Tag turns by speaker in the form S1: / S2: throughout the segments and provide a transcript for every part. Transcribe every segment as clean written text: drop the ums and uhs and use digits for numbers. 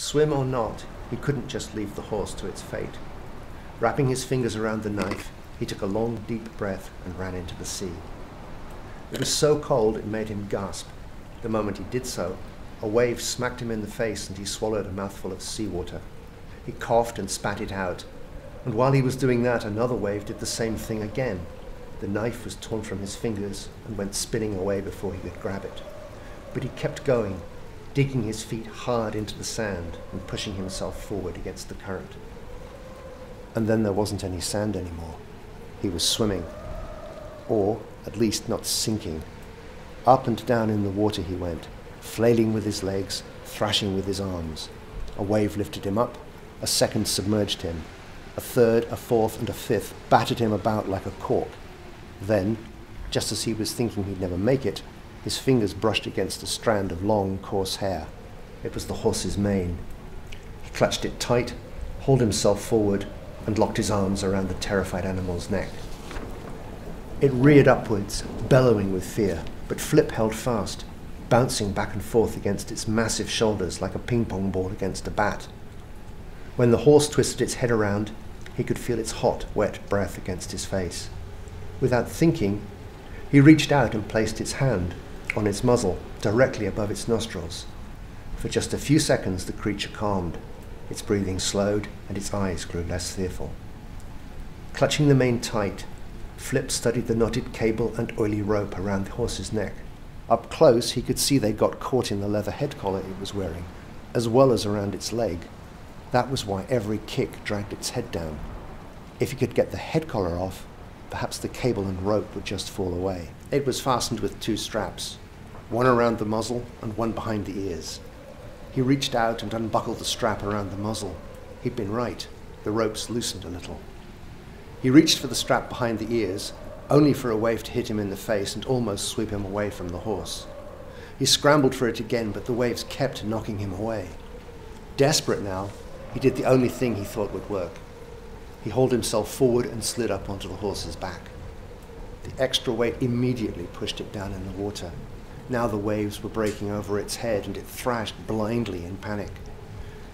S1: Swim or not, he couldn't just leave the horse to its fate. Wrapping his fingers around the knife, he took a long, deep breath and ran into the sea. It was so cold it made him gasp. The moment he did so, a wave smacked him in the face and he swallowed a mouthful of seawater. He coughed and spat it out, and while he was doing that, another wave did the same thing again. The knife was torn from his fingers and went spinning away before he could grab it. But he kept going, digging his feet hard into the sand and pushing himself forward against the current. And then there wasn't any sand anymore. He was swimming, or at least not sinking. Up and down in the water he went, flailing with his legs, thrashing with his arms. A wave lifted him up, a second submerged him. A third, a fourth, and a fifth battered him about like a cork. Then, just as he was thinking he'd never make it, his fingers brushed against a strand of long, coarse hair. It was the horse's mane. He clutched it tight, hauled himself forward, and locked his arms around the terrified animal's neck. It reared upwards, bellowing with fear, but Flip held fast, bouncing back and forth against its massive shoulders like a ping-pong ball against a bat. When the horse twisted its head around, he could feel its hot, wet breath against his face. Without thinking, he reached out and placed its hand on its muzzle, directly above its nostrils. For just a few seconds the creature calmed, its breathing slowed and its eyes grew less fearful. Clutching the mane tight, Flip studied the knotted cable and oily rope around the horse's neck. Up close he could see they got caught in the leather head collar it was wearing, as well as around its leg. That was why every kick dragged its head down. If he could get the head collar off, perhaps the cable and rope would just fall away. It was fastened with two straps, one around the muzzle and one behind the ears. He reached out and unbuckled the strap around the muzzle. He'd been right. The ropes loosened a little. He reached for the strap behind the ears, only for a wave to hit him in the face and almost sweep him away from the horse. He scrambled for it again, but the waves kept knocking him away. Desperate now, he did the only thing he thought would work. He hauled himself forward and slid up onto the horse's back. The extra weight immediately pushed it down in the water. Now the waves were breaking over its head and it thrashed blindly in panic.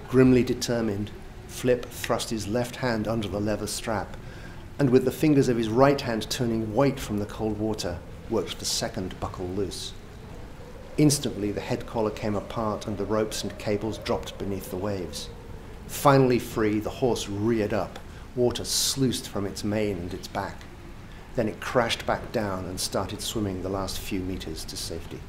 S1: Grimly determined, Flip thrust his left hand under the leather strap and with the fingers of his right hand turning white from the cold water, worked the second buckle loose. Instantly the head collar came apart and the ropes and cables dropped beneath the waves. Finally free, the horse reared up, water sluiced from its mane and its back. Then it crashed back down and started swimming the last few meters to safety.